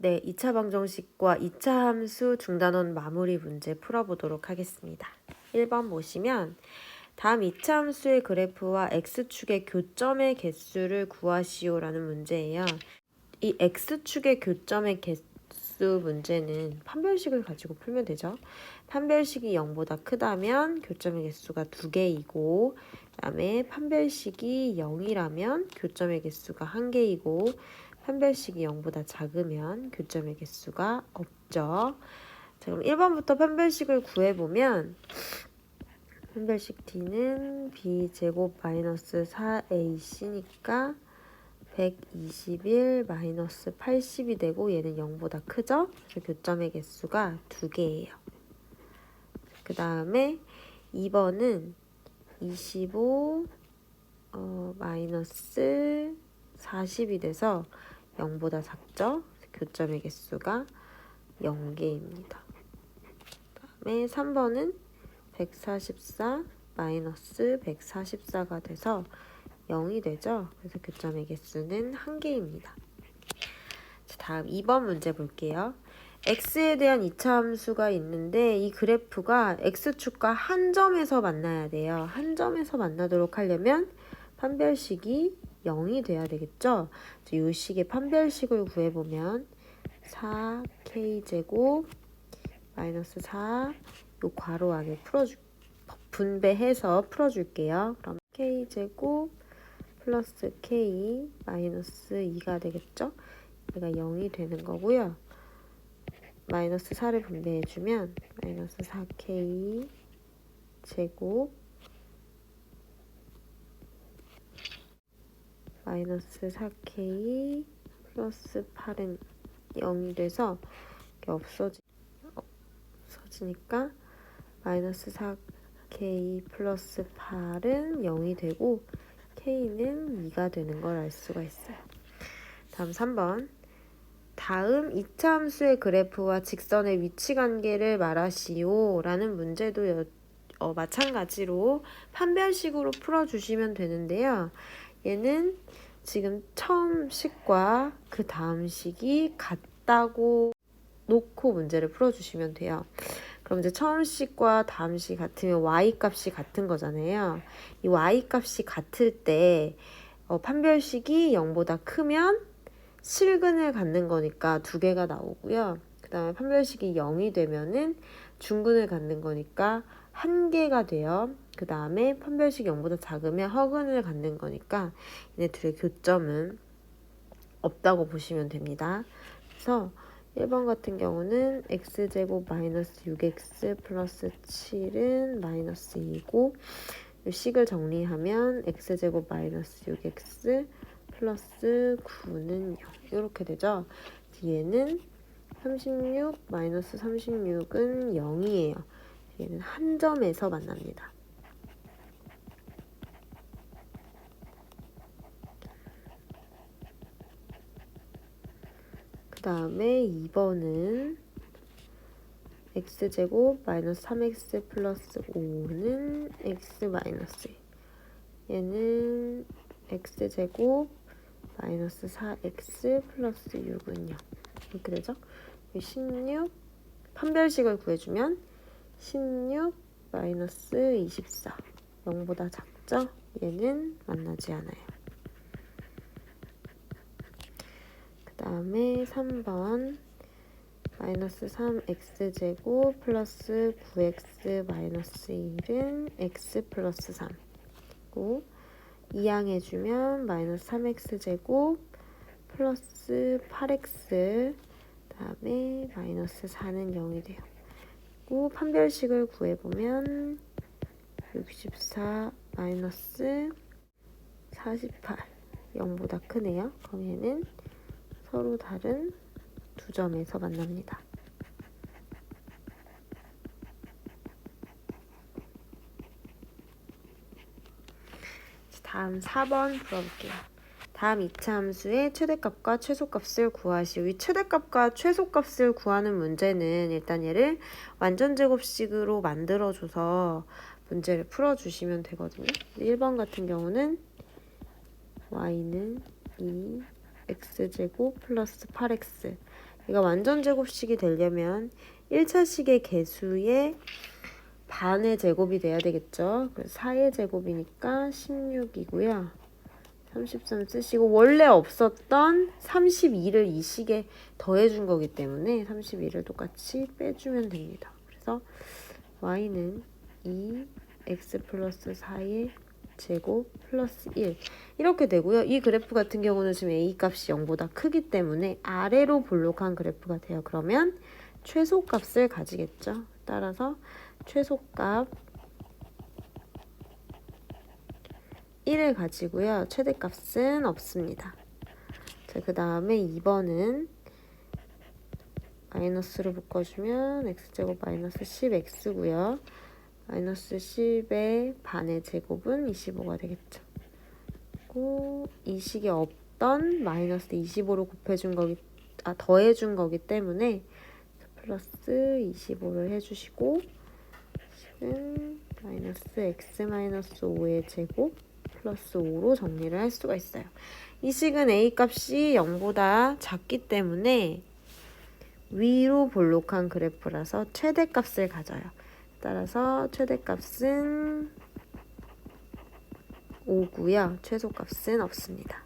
네, 2차 방정식과 2차 함수 중단원 마무리 문제 풀어보도록 하겠습니다. 1번 보시면 다음 2차 함수의 그래프와 x축의 교점의 개수를 구하시오라는 문제예요. 이 x축의 교점의 개수 문제는 판별식을 가지고 풀면 되죠. 판별식이 0보다 크다면 교점의 개수가 2개이고 그 다음에 판별식이 0이라면 교점의 개수가 1개이고 판별식이 0보다 작으면 교점의 개수가 없죠. 자, 그럼 1번부터 판별식을 구해보면 판별식 D는 B제곱 마이너스 4AC니까 121 마이너스 80이 되고 얘는 0보다 크죠? 그래서 교점의 개수가 2개예요. 그 다음에 2번은 25 마이너스 40이 돼서 0보다 작죠? 교점의 개수가 0개입니다. 그 다음에 3번은 144 마이너스 144가 돼서 0이 되죠? 그래서 교점의 개수는 1개입니다. 다음 2번 문제 볼게요. x에 대한 2차 함수가 있는데 이 그래프가 x축과 한 점에서 만나야 돼요. 한 점에서 만나도록 하려면 판별식이 0이 돼야 되겠죠? 이 식의 판별식을 구해보면 4k제곱 마이너스 4 요 괄호 안에 분배해서 풀어줄게요. 그럼 k제곱 플러스 k 마이너스 2가 되겠죠? 얘가 0이 되는 거고요. 마이너스 4를 분배해주면 마이너스 4k 제곱 마이너스 4k 플러스 8은 0이 돼서 이게 없어지니까 마이너스 4k 플러스 8은 0이 되고 k는 2가 되는 걸 알 수가 있어요. 다음 3번. 다음 2차 함수의 그래프와 직선의 위치 관계를 말하시오 라는 문제도 마찬가지로 판별식으로 풀어주시면 되는데요. 얘는 지금 처음 식과 그 다음 식이 같다고 놓고 문제를 풀어주시면 돼요. 그럼 이제 처음 식과 다음 식 같으면 y 값이 같은 거잖아요. 이 y 값이 같을 때 판별식이 0보다 크면 실근을 갖는 거니까 2개가 나오고요. 그 다음에 판별식이 0이 되면은 중근을 갖는 거니까 1개가 돼요. 그 다음에 판별식이 0보다 작으면 허근을 갖는 거니까 얘네 둘의 교점은 없다고 보시면 됩니다. 그래서 1번 같은 경우는 x제곱 마이너스 6x 플러스 7은 마이너스 2고 이 식을 정리하면 x제곱 마이너스 6x 플러스 9는 0 이렇게 되죠. 뒤에는 36 마이너스 36은 0이에요. 얘는 한 점에서 만납니다. 그 다음에 2번은 x제곱 마이너스 3x 플러스 5는 x 마이너스 2. 얘는 x제곱 마이너스 4x 플러스 6은 0. 이렇게 되죠? 16 판별식을 구해주면 16 마이너스 24 0보다 작죠? 얘는 만나지 않아요. 그 다음에 3번 마이너스 3x제곱 플러스 9x 마이너스 1은 x 플러스 3 고 이항해주면 마이너스 3x제곱 플러스 8x 그 다음에 마이너스 4는 0이 돼요. 고 판별식을 구해보면 64 마이너스 48 0보다 크네요. 그럼 얘는 서로 다른 두 점에서 만납니다. 다음 4번 풀어볼게요. 다음 2차 함수의 최대값과 최소값을 구하시오. 이 최대값과 최소값을 구하는 문제는 일단 얘를 완전제곱식으로 만들어줘서 문제를 풀어주시면 되거든요. 1번 같은 경우는 y는 2 x제곱 플러스 8x 이가 완전 제곱식이 되려면 1차식의 개수의 반의 제곱이 돼야 되겠죠. 그래서 4의 제곱이니까 16이고요. 33 쓰시고 원래 없었던 32를 이 식에 더해준 거기 때문에 32를 똑같이 빼주면 됩니다. 그래서 y는 2x 플러스 4의 제곱 플러스 1 이렇게 되고요. 이 그래프 같은 경우는 지금 a 값이 0보다 크기 때문에 아래로 볼록한 그래프가 돼요. 그러면 최소값을 가지겠죠. 따라서 최소값 1을 가지고요. 최대값은 없습니다. 자, 그 다음에 2번은 마이너스로 묶어주면 x제곱 마이너스 10x고요. 마이너스 10의 반의 제곱은 25가 되겠죠. 그리고 이 식에 없던 마이너스 25로 곱해준 거기, 더해준 거기 때문에 플러스 25를 해주시고 식은 마이너스 x 마이너스 5의 제곱 플러스 5로 정리를 할 수가 있어요. 이 식은 a 값이 0보다 작기 때문에 위로 볼록한 그래프라서 최대값을 가져요. 따라서 최대값은 5고요. 최소값은 없습니다.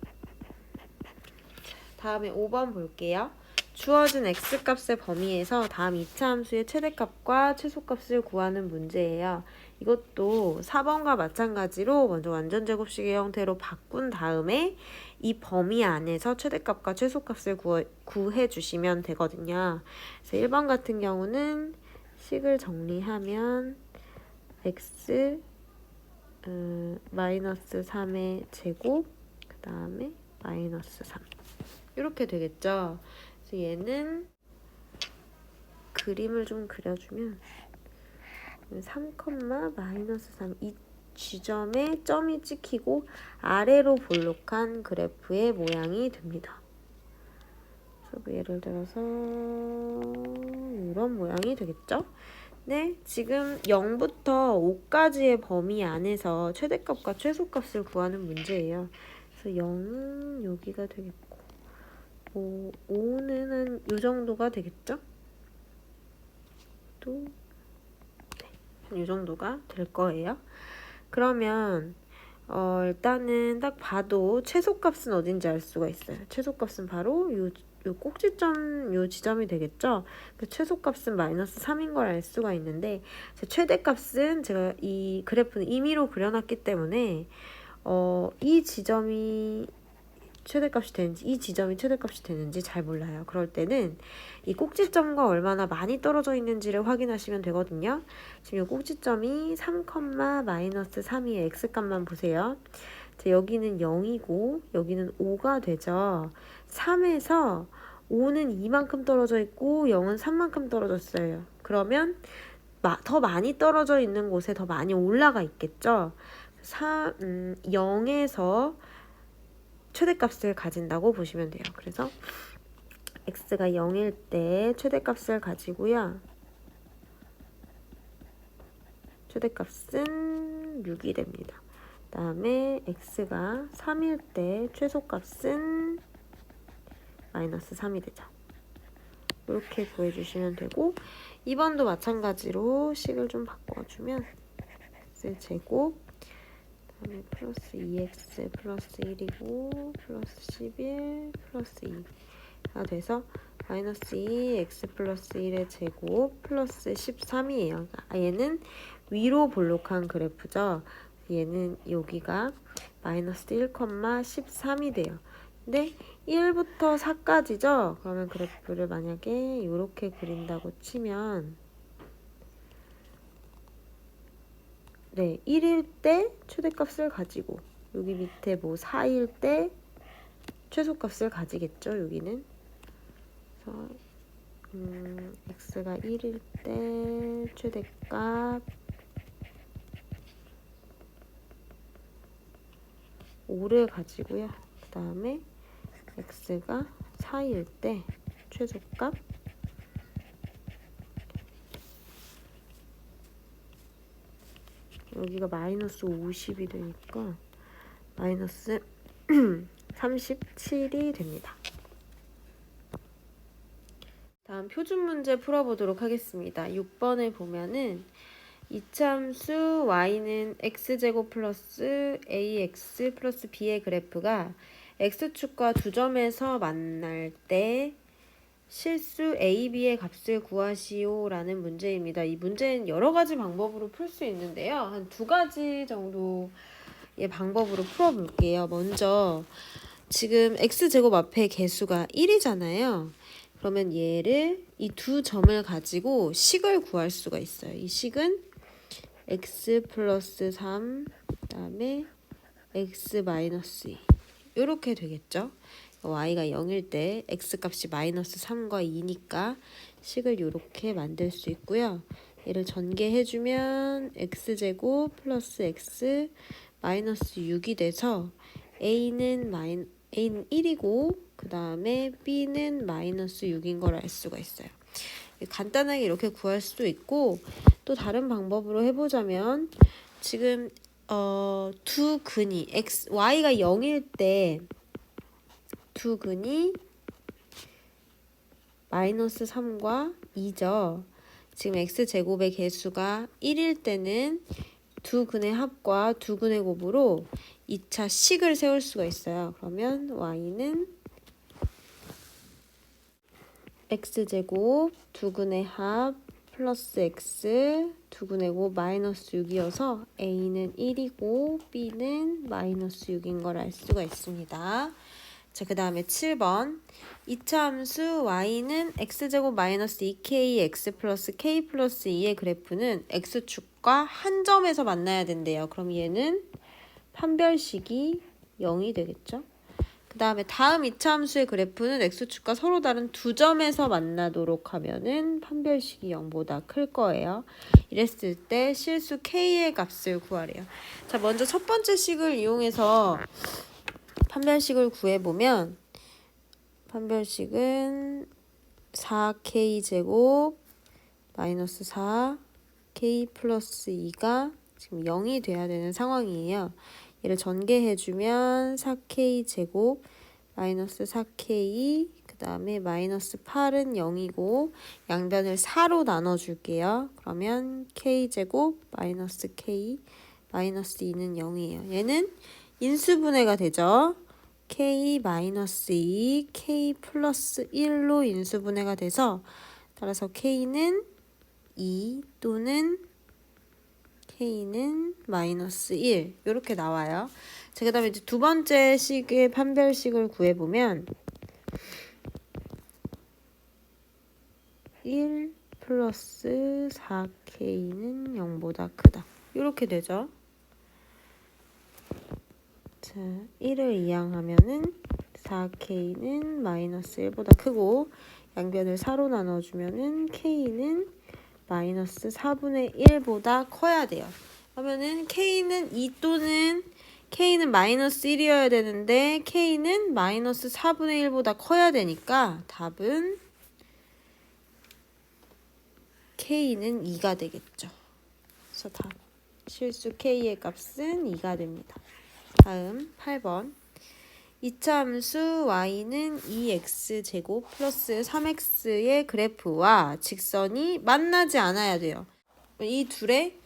다음에 5번 볼게요. 주어진 x값의 범위에서 다음 2차 함수의 최대값과 최소값을 구하는 문제예요. 이것도 4번과 마찬가지로 먼저 완전 제곱식의 형태로 바꾼 다음에 이 범위 안에서 최대값과 최소값을 구해 주시면 되거든요. 그래서 1번 같은 경우는 식을 정리하면 x 마이너스 3의 제곱 그 다음에 마이너스 3 이렇게 되겠죠. 그래서 얘는 그림을 좀 그려주면 3, 마이너스 3 이 지점에 점이 찍히고 아래로 볼록한 그래프의 모양이 됩니다. 그래서 예를 들어서 이런 모양이 되겠죠. 네, 지금 0부터 5까지의 범위 안에서 최대값과 최소값을 구하는 문제예요. 그래서 0은 여기가 되겠고 5는 한 이 정도가 되겠죠? 또 네, 이 정도가 될 거예요. 그러면 일단은 딱 봐도 최소값은 어딘지 알 수가 있어요. 최소값은 바로 요 꼭지점 요 지점이 되겠죠. 그 최소값은 마이너스 3인 걸 알 수가 있는데 최대값은 제가 이 그래프는 임의로 그려놨기 때문에 이 지점이 최대값이 되는지 이 지점이 최대값이 되는지 잘 몰라요. 그럴 때는 이 꼭지점과 얼마나 많이 떨어져 있는지를 확인하시면 되거든요. 지금 이 꼭지점이 3, 마이너스 3의 x값만 보세요. 자, 여기는 0이고 여기는 5가 되죠. 3에서 5는 이만큼 떨어져 있고 0은 3만큼 떨어졌어요. 그러면 더 많이 떨어져 있는 곳에 더 많이 올라가 있겠죠. 0에서 최대값을 가진다고 보시면 돼요. 그래서 x가 0일 때 최대값을 가지고요. 최대값은 6이 됩니다. 그 다음에 x가 3일 때 최소값은 마이너스 3이 되죠. 이렇게 구해주시면 되고 2번도 마찬가지로 식을 좀 바꿔주면 x제곱 그다음에 플러스 2x 플러스 1이고 플러스 11 플러스 2가 돼서 마이너스 2 x 플러스 1의 제곱 플러스 13이에요. 얘는 위로 볼록한 그래프죠. 얘는 여기가 마이너스 1, 13이 돼요. 근데 1부터 4까지죠. 그러면 그래프를 만약에 이렇게 그린다고 치면 네, 1일 때 최대값을 가지고 여기 밑에 뭐 4일 때 최소값을 가지겠죠. 여기는 그래서 x가 1일 때 최대값 5를 가지고요. 그 다음에 x가 4일 때 최소값 여기가 마이너스 50이 되니까 마이너스 37이 됩니다. 다음 표준 문제 풀어보도록 하겠습니다. 6번에 보면은 이차함수 y는 x제곱 플러스 ax 플러스 b의 그래프가 x축과 두 점에서 만날 때 실수 a, b의 값을 구하시오 라는 문제입니다. 이 문제는 여러 가지 방법으로 풀 수 있는데요. 한 두 가지 정도의 방법으로 풀어볼게요. 먼저 지금 x제곱 앞에 개수가 1이잖아요. 그러면 얘를 이 두 점을 가지고 식을 구할 수가 있어요. 이 식은 x 플러스 3, 그 다음에 x 마이너스 2 이렇게 되겠죠. y가 0일 때 x값이 마이너스 3과 2니까 식을 이렇게 만들 수 있고요. 얘를 전개해주면 x제곱 플러스 x 마이너스 6이 돼서 a는 1이고 그 다음에 b는 마이너스 6인 걸 알 수가 있어요. 간단하게 이렇게 구할 수도 있고 또 다른 방법으로 해보자면 지금 두 근이 y가 0일 때 두 근이 마이너스 3과 2죠. 지금 x제곱의 개수가 1일 때는 두 근의 합과 두 근의 곱으로 2차 식을 세울 수가 있어요. 그러면 y는 x제곱 두 근의 합 플러스 x 두 근의 곱 마이너스 6이어서 a는 1이고 b는 마이너스 6인 걸 알 수가 있습니다. 자, 그 다음에 7번 이차함수 y는 x제곱 마이너스 2k x 플러스 k 플러스 2의 그래프는 x축과 한 점에서 만나야 된대요. 그럼 얘는 판별식이 0이 되겠죠. 그 다음에 다음 이차함수의 그래프는 x축과 서로 다른 두 점에서 만나도록 하면은 판별식이 0보다 클 거예요. 이랬을 때 실수 k의 값을 구하래요. 자, 먼저 첫 번째 식을 이용해서 판별식을 구해보면 판별식은 4k제곱 마이너스 4k 플러스 2가 지금 0이 돼야 되는 상황이에요. 얘를 전개해주면 4k제곱 마이너스 4k 그 다음에 마이너스 8은 0이고 양변을 4로 나눠줄게요. 그러면 k제곱 마이너스 k 마이너스 2는 0이에요. 얘는 인수분해가 되죠. k 마이너스 2, k 플러스 1로 인수분해가 돼서 따라서 k는 2 또는 k는 마이너스 1 이렇게 나와요. 자, 그 다음에 이제 두 번째 식의 판별식을 구해보면 1 플러스 4k는 0보다 크다. 이렇게 되죠. 자, 1을 이항하면은 4k는 마이너스 1보다 크고 양변을 4로 나눠주면은 k는 마이너스 4분의 1보다 커야 돼요. 그러면은 k는 2 또는 k는 마이너스 1이어야 되는데 k는 마이너스 4분의 1보다 커야 되니까 답은 k는 2가 되겠죠. 그래서 답 실수 k의 값은 2가 됩니다. 다음 8번 이차함수 y는 2x제곱 플러스 3x의 그래프와 직선이 만나지 않아야 돼요. 이 둘의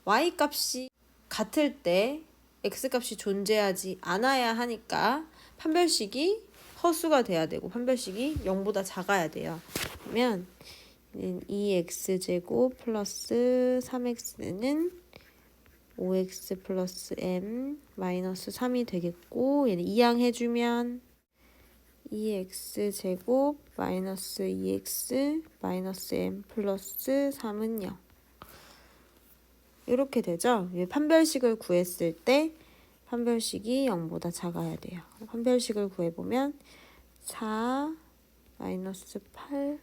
y값이 같을 때 x값이 존재하지 않아야 하니까 판별식이 허수가 돼야 되고 판별식이 0보다 작아야 돼요. 그러면 2x제곱 플러스 3x는 5x 플러스 m 마이너스 3이 되겠고 얘는 이항해주면 2x제곱 마이너스 2x 마이너스 m 플러스 3은 0 이렇게 되죠. 판별식을 구했을 때 판별식이 0보다 작아야 돼요. 판별식을 구해보면 4 마이너스 8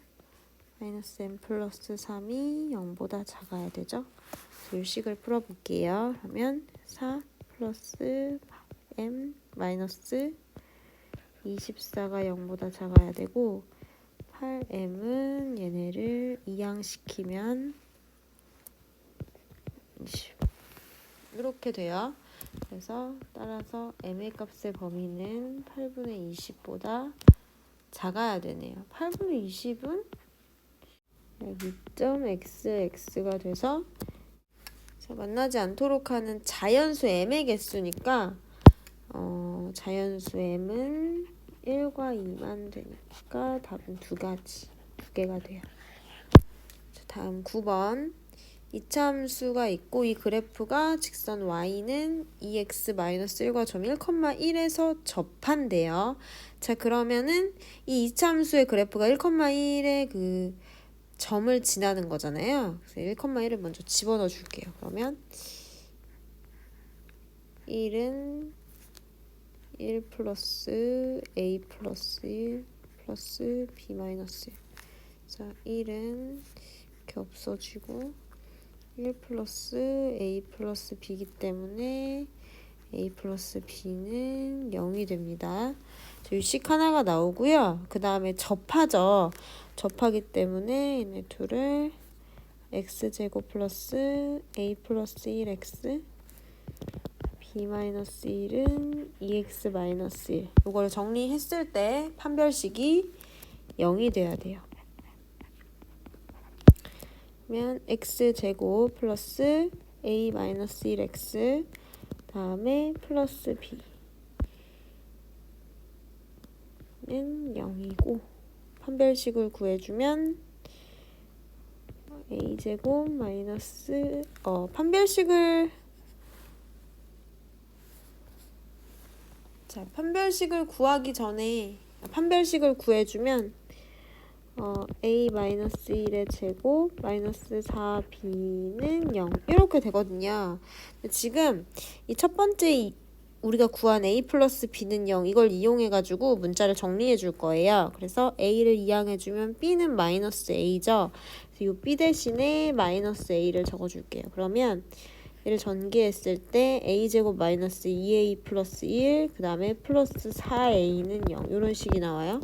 마이너스 m 플러스 3이 0보다 작아야 되죠. 이 식을 풀어볼게요. 그러면 4 플러스 m 마이너스 24가 0보다 작아야 되고 8m은 얘네를 이항시키면 20 이렇게 돼요. 그래서 따라서 m의 값의 범위는 8분의 20보다 작아야 되네요. 8분의 20은 2점 xx가 돼서 자, 만나지 않도록 하는 자연수 m의 개수니까 자연수 m은 1과 2만 되니까 답은 두 개가 돼요. 자, 다음 9번. 이차함수가 있고 이 그래프가 직선 y는 2x-1과 점 1,1에서 접한대요. 자, 그러면은 이 이차함수의 그래프가 1,1의 그 점을 지나는 거잖아요. 그래서 1,1을 먼저 집어넣어 줄게요. 그러면 1은 1 플러스 a 플러스 1 플러스 b 마이너스 1. 자, 1은 이렇게 없어지고 1 플러스 a 플러스 b이기 때문에 a 플러스 b는 0이 됩니다. 유식 하나가 나오고요. 그 다음에 접하죠. 접하기 때문에 얘네 둘을 x제곱 플러스 a 플러스 1x b 마이너스 1은 2x 마이너스 1. 이걸 정리했을 때 판별식이 0이 돼야 돼요. 그러면 x제곱 플러스 a 마이너스 1x 다음에 플러스 b는 0이고 판별식을 구해주면 a제곱 마이너스 판별식을 구하기 전에 판별식을 구해주면 a-1의 제곱 마이너스 4b는 0 이렇게 되거든요. 지금 이 첫 번째 우리가 구한 a 플러스 b는 0 이걸 이용해가지고 문자를 정리해 줄 거예요. 그래서 a를 이항해주면 b는 마이너스 a죠. 그래서 이 b 대신에 마이너스 a를 적어줄게요. 그러면 얘를 전개했을 때 a제곱 마이너스 2a 플러스 1 그 다음에 플러스 4a는 0 이런 식이 나와요.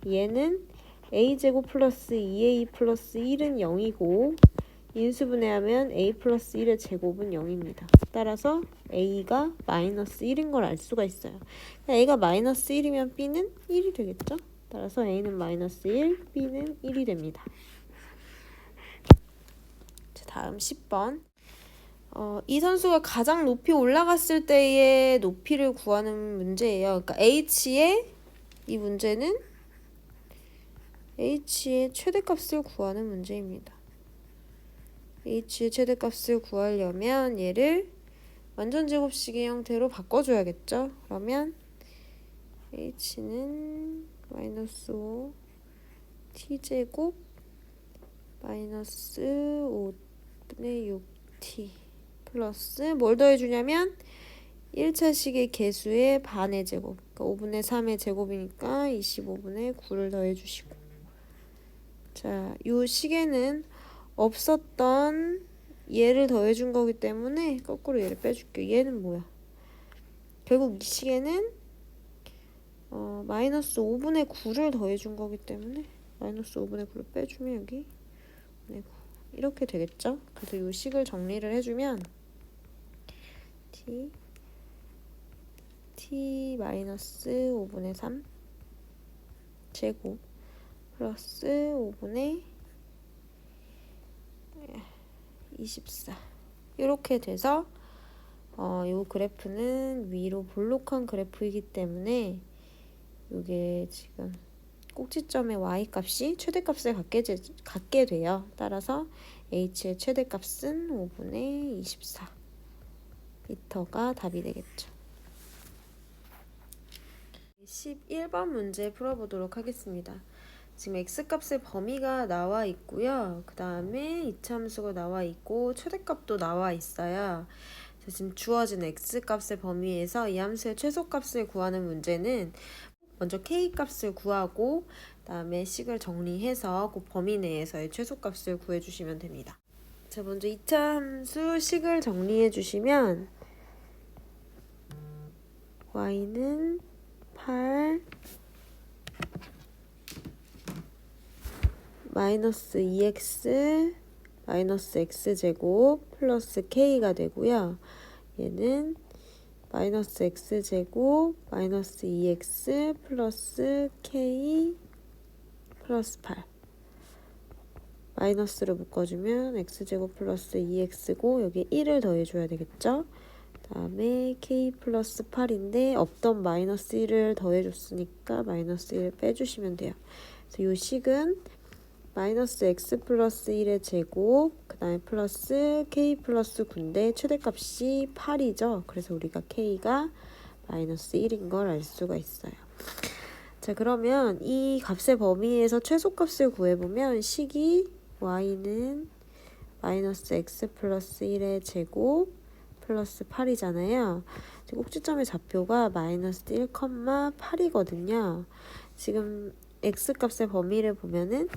얘는 a제곱 플러스 2a 플러스 1은 0이고 인수분해하면 a 플러스 1의 제곱은 0입니다. 따라서 a가 마이너스 1인 걸 알 수가 있어요. a가 마이너스 1이면 b는 1이 되겠죠? 따라서 a는 마이너스 1, b는 1이 됩니다. 자, 다음 10번. 이 선수가 가장 높이 올라갔을 때의 높이를 구하는 문제예요. 그러니까 h의 이 문제는 h의 최대값을 구하는 문제입니다. h의 최대값을 구하려면 얘를 완전제곱식의 형태로 바꿔줘야겠죠. 그러면 h는 마이너스 5 t제곱 마이너스 5분의 6t 플러스 뭘 더해주냐면 1차식의 개수의 반의 제곱 그러니까 5분의 3의 제곱이니까 25분의 9를 더해주시고 자, 요 식에는 없었던 얘를 더해준 거기 때문에 거꾸로 얘를 빼줄게요. 얘는 뭐야? 결국 이 식에는 마이너스 5분의 9를 더해준 거기 때문에 마이너스 5분의 9를 빼주면 여기 5분의 9 이렇게 되겠죠? 그래서 요 식을 정리를 해주면 t 마이너스 5분의 3 제곱 플러스 5분의 24 이렇게 돼서 요 그래프는 위로 볼록한 그래프이기 때문에 요게 지금 꼭지점의 y값이 최대값을 갖게 돼요. 따라서 h의 최대값은 5분의 24 미터가 답이 되겠죠. 11번 문제 풀어보도록 하겠습니다. 지금 x값의 범위가 나와 있고요. 그 다음에 이차함수가 나와 있고 최대값도 나와 있어요. 지금 주어진 x값의 범위에서 이 함수의 최소값을 구하는 문제는 먼저 k값을 구하고 그 다음에 식을 정리해서 그 범위 내에서의 최소값을 구해주시면 됩니다. 자, 먼저 이차함수 식을 정리해 주시면 y는 8 마이너스 2x 마이너스 x제곱 플러스 k가 되고요. 얘는 마이너스 x제곱 마이너스 2x 플러스 k 플러스 8 마이너스를 묶어주면 x제곱 플러스 2x고 여기에 1을 더해줘야 되겠죠? 그 다음에 k 플러스 8인데 없던 마이너스 1을 더해줬으니까 마이너스 1을 빼주시면 돼요. 그래서 이 식은 마이너스 x 플러스 1의 제곱 그 다음에 플러스 k 플러스 9인데 최대값이 8이죠. 그래서 우리가 k가 마이너스 1인 걸 알 수가 있어요. 자, 그러면 이 값의 범위에서 최소값을 구해보면 식이 y는 마이너스 x 플러스 1의 제곱 플러스 8이잖아요. 꼭지점의 좌표가 마이너스 1,8이거든요. 지금 x값의 범위를 보면은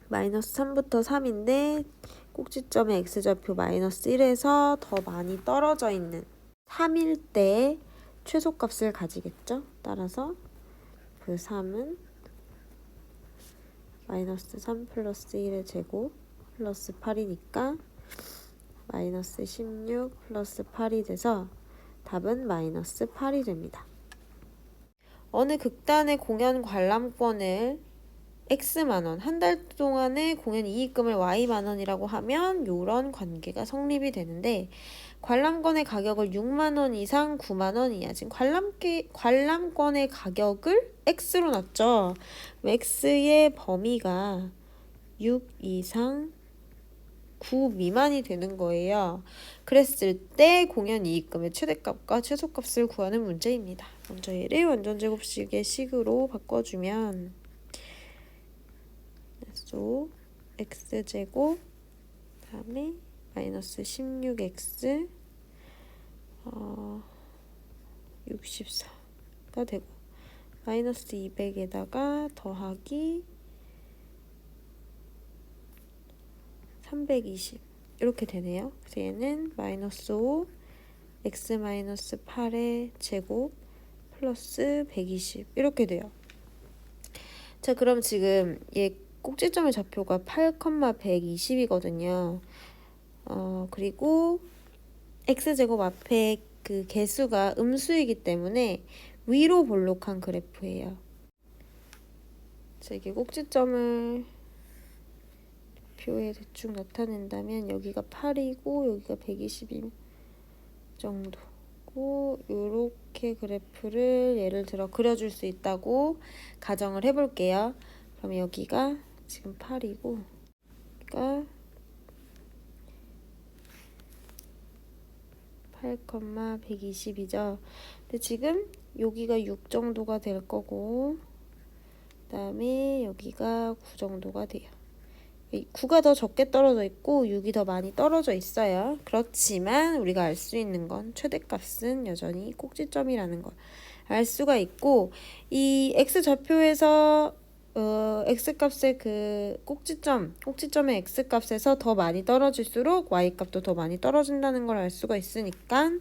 마이너스 3부터 3인데 꼭지점의 x좌표 마이너스 1에서 더 많이 떨어져 있는 3일 때 최소값을 가지겠죠. 따라서 그 3은 마이너스 3 플러스 1의 제곱 플러스 8이니까 마이너스 16 플러스 8이 돼서 답은 마이너스 8이 됩니다. 어느 극단의 공연 관람권을 X만원, 한 달 동안의 공연 이익금을 Y만원이라고 하면 이런 관계가 성립이 되는데 관람권의 가격을 6만원 이상 9만원 이하, 지금 관람권의 가격을 X로 놨죠. X의 범위가 6 이상 9 미만이 되는 거예요. 그랬을 때 공연 이익금의 최대값과 최소값을 구하는 문제입니다. 먼저 얘를 완전제곱식의 식으로 바꿔주면 x제곱 다음에 마이너스 16x 64가 되고 마이너스 200에다가 더하기 320 이렇게 되네요. 그래서 얘는 마이너스 5 x 마이너스 8의 제곱 플러스 120 이렇게 돼요. 자, 그럼 지금 얘 꼭지점의 좌표가 8,120이거든요. 그리고 x제곱 앞에 그 개수가 음수이기 때문에 위로 볼록한 그래프예요. 자, 이게 꼭지점을 표에 대충 나타낸다면 여기가 8이고 여기가 120 정도고 이렇게 그래프를 예를 들어 그려줄 수 있다고 가정을 해볼게요. 그럼 여기가 지금 8이고 그러니까 8,120이죠. 근데 지금 여기가 6 정도가 될 거고 그 다음에 여기가 9 정도가 돼요. 9가 더 적게 떨어져 있고 6이 더 많이 떨어져 있어요. 그렇지만 우리가 알 수 있는 건 최대값은 여전히 꼭지점이라는 걸 알 수가 있고 이 x좌표에서 x값의 그 꼭지점의 x값에서 더 많이 떨어질수록 y값도 더 많이 떨어진다는 걸 알 수가 있으니까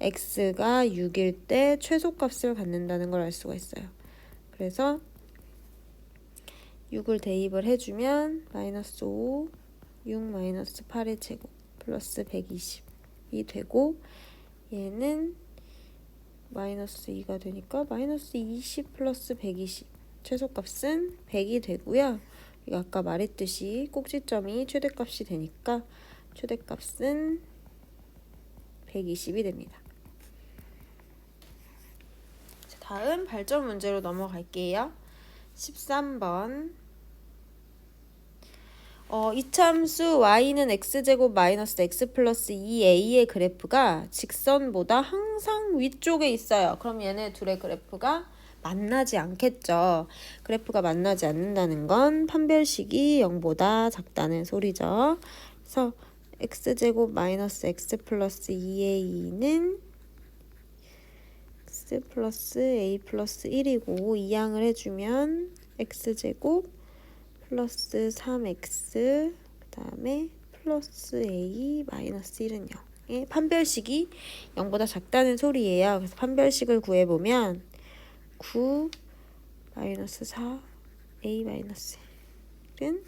x가 6일 때 최소값을 갖는다는 걸 알 수가 있어요. 그래서 6을 대입을 해주면 마이너스 5, 6 마이너스 8의 제곱 플러스 120이 되고 얘는 마이너스 2가 되니까 마이너스 20 플러스 120 최소값은 100이 되고요. 이거 아까 말했듯이 꼭지점이 최대값이 되니까 최대값은 120이 됩니다. 자, 다음 발전 문제로 넘어갈게요. 13번 이참수 y는 x제곱 마이너스 x 플러스 2a의 그래프가 직선보다 항상 위쪽에 있어요. 그럼 얘네 둘의 그래프가 만나지 않겠죠. 그래프가 만나지 않는다는 건 판별식이 0보다 작다는 소리죠. 그래서 x제곱 마이너스 x 플러스 2a는 x 플러스 a 플러스 1이고 이항을 해주면 x제곱 플러스 3x 그 다음에 플러스 a 마이너스 1은 0의 판별식이 0보다 작다는 소리예요. 그래서 판별식을 구해보면 9 마이너스 4 a 마이너스 1은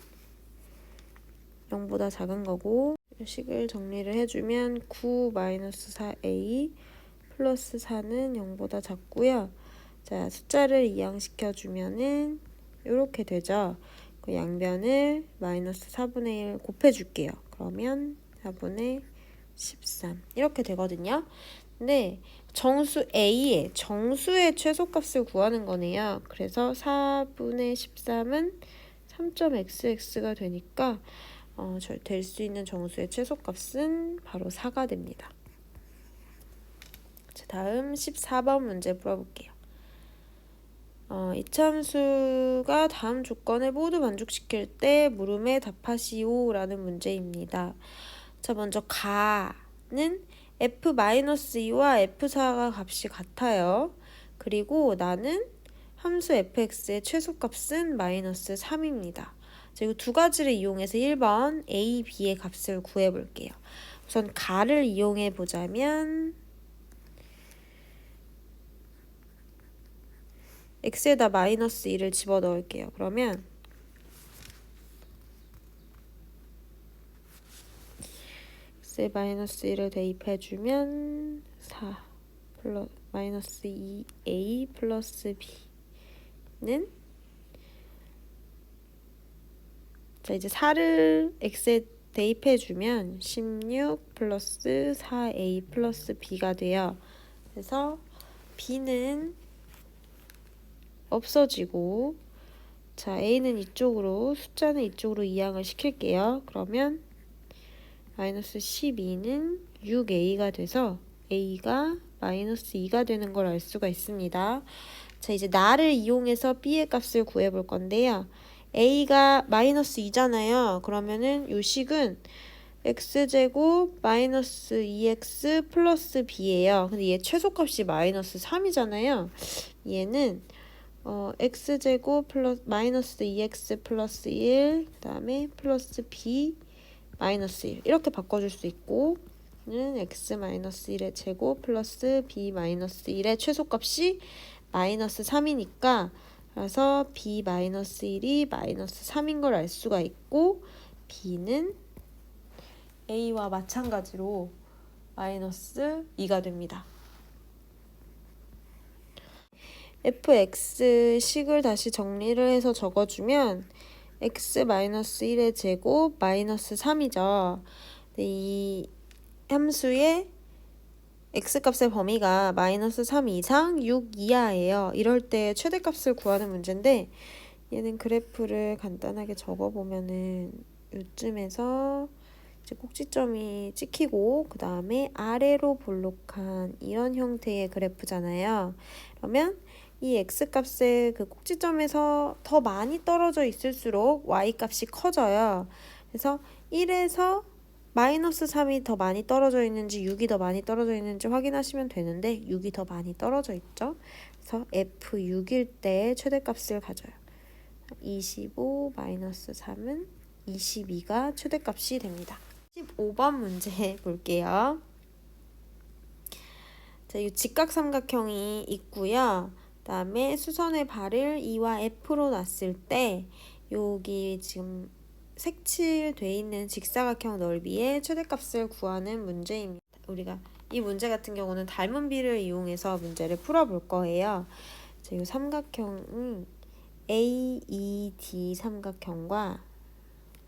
0보다 작은 거고 식을 정리를 해주면 9 마이너스 4a 플러스 4는 0보다 작고요. 자, 숫자를 이항시켜주면은 이렇게 되죠. 그 양변을 마이너스 4분의 1 곱해줄게요. 그러면 4분의 13 이렇게 되거든요. 근데 정수 A의 정수의 최소값을 구하는 거네요. 그래서 4분의 13은 3.xx가 되니까 될 수 있는 정수의 최소값은 바로 4가 됩니다. 자, 다음 14번 문제 풀어볼게요. 이참수가 다음 조건을 모두 만족시킬 때 물음에 답하시오 라는 문제입니다. 자, 먼저 가는 f-2와 f4가 값이 같아요. 그리고 나는 함수 fx의 최소값은 마이너스 3입니다. 자, 이 두 가지를 이용해서 1번 a, b의 값을 구해볼게요. 우선 가를 이용해 보자면 x에다 마이너스 1을 집어넣을게요. 그러면 x에 마이너스 1을 대입해주면 4 플러스 마이너스 2a 플러스 b는 자, 이제 4를 x에 대입해주면 16 플러스 4a 플러스 b가 돼요. 그래서 b는 없어지고, 자, a는 이쪽으로, 숫자는 이쪽으로 이항을 시킬게요. 그러면 마이너스 12는 6a가 돼서 a가 마이너스 2가 되는 걸 알 수가 있습니다. 자, 이제 나를 이용해서 b의 값을 구해볼 건데요. a가 마이너스 2잖아요. 그러면은 요 식은 x제곱 마이너스 2x 플러스 b예요. 근데 얘 최소값이 마이너스 3이잖아요. 얘는 x제곱 플러스 마이너스 2x 플러스 1 그다음에 플러스 b 마이너스 1 이렇게 바꿔줄 수 있고, 는 x 마이너스 1의 제곱 플러스 b 마이너스 1의 최소값이 마이너스 3이니까 그래서 b 마이너스 1이 마이너스 3인 걸 알 수가 있고, b는 a와 마찬가지로 마이너스 2가 됩니다. fx 식을 다시 정리를 해서 적어주면 x 마이너스 1의 제곱 마이너스 3이죠. 이 함수의 x값의 범위가 마이너스 3 이상 6 이하예요. 이럴 때 최대값을 구하는 문제인데, 얘는 그래프를 간단하게 적어보면은 요쯤에서 이제 꼭지점이 찍히고 그 다음에 아래로 볼록한 이런 형태의 그래프잖아요. 그러면 이 x값의 그 꼭지점에서 더 많이 떨어져 있을수록 y값이 커져요. 그래서 1에서 마이너스 3이 더 많이 떨어져 있는지 6이 더 많이 떨어져 있는지 확인하시면 되는데 6이 더 많이 떨어져 있죠. 그래서 f6일 때 최대값을 가져요. 25 마이너스 3은 22가 최대값이 됩니다. 15번 문제 볼게요. 자, 이 직각삼각형이 있고요. 그다음에 수선의 발을 E와 F로 놨을 때 여기 지금 색칠돼 있는 직사각형 넓이의 최대값을 구하는 문제입니다. 우리가 이 문제 같은 경우는 닮은 비를 이용해서 문제를 풀어볼 거예요. 자, 이 삼각형은 AED 삼각형과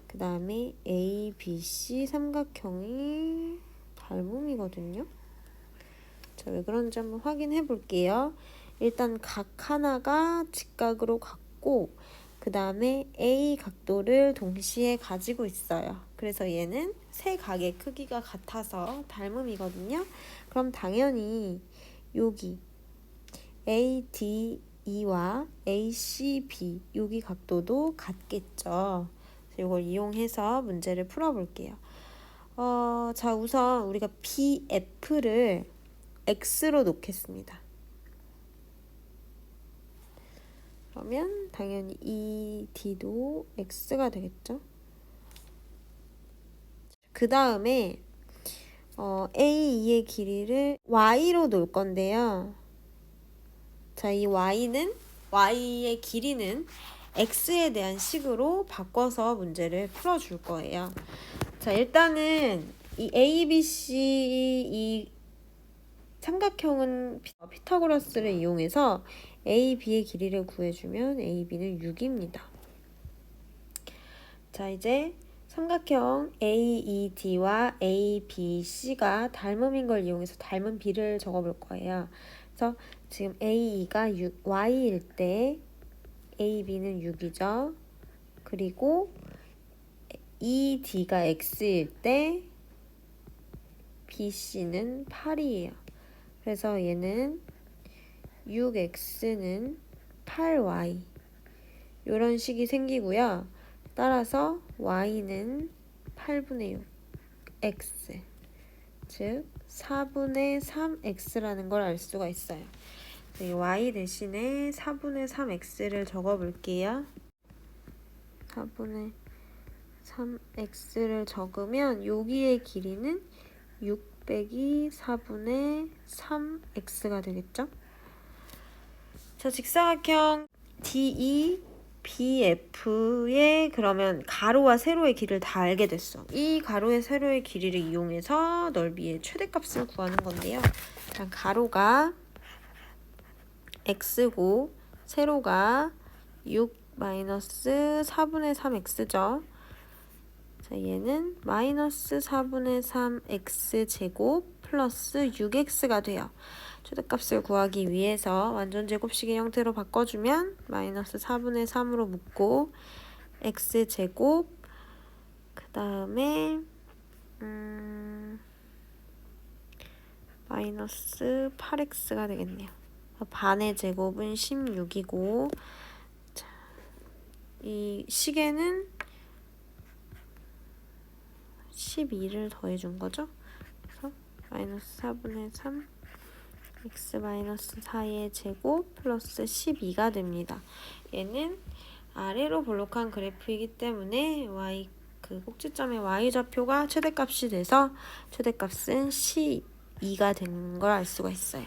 그 다음에 ABC 삼각형이 닮음이거든요. 자, 왜 그런지 한번 확인해 볼게요. 일단 각 하나가 직각으로 같고 그 다음에 A 각도를 동시에 가지고 있어요. 그래서 얘는 세 각의 크기가 같아서 닮음이거든요. 그럼 당연히 여기 ADE와 ACB 여기 각도도 같겠죠. 이걸 이용해서 문제를 풀어볼게요. 자, 우선 우리가 BF를 X로 놓겠습니다. 그러면 당연히 이 D도 X가 되겠죠. 그 다음에 A2의 길이를 Y로 놓을 건데요. 자, 이 Y의 길이는 X에 대한 식으로 바꿔서 문제를 풀어줄 거예요. 자, 일단은 이 ABC 이 삼각형은 피타고라스를 이용해서 AB의 길이를 구해주면 AB는 6입니다. 자, 이제 삼각형 AED와 ABC가 닮음인 걸 이용해서 닮은 B를 적어볼 거예요. 그래서 지금 AE가 Y일 때 AB는 6이죠. 그리고 ED가 X일 때 BC는 8이에요. 그래서 얘는 6X는 8Y 이런 식이 생기고요. 따라서 Y는 8분의 6 X, 즉 4분의 3X라는 걸 알 수가 있어요. 이 Y 대신에 4분의 3X를 적어볼게요. 4분의 3X를 적으면 여기의 길이는 6 빼기 4분의 3X가 되겠죠? 자, 직사각형 DEBF의 그러면 가로와 세로의 길이를 다 알게 됐어. 이 가로의 세로의 길이를 이용해서 넓이의 최대값을 구하는 건데요. 일단 가로가 X고 세로가 6 마이너스 4분의 3X죠. 자, 얘는 마이너스 4분의 3X 제곱 플러스 6X가 돼요. 최대값을 구하기 위해서 완전제곱식의 형태로 바꿔주면 마이너스 4분의 3으로 묶고 X제곱 그 다음에 마이너스 8X가 되겠네요. 반의 제곱은 16이고 자, 이 식에는 12를 더해준 거죠. 그래서 마이너스 4분의 3 x 마이너스 4의 제곱 플러스 12가 됩니다. 얘는 아래로 볼록한 그래프이기 때문에 y 그 꼭지점의 y좌표가 최대값이 돼서 최대값은 C2가 된 걸 알 수가 있어요.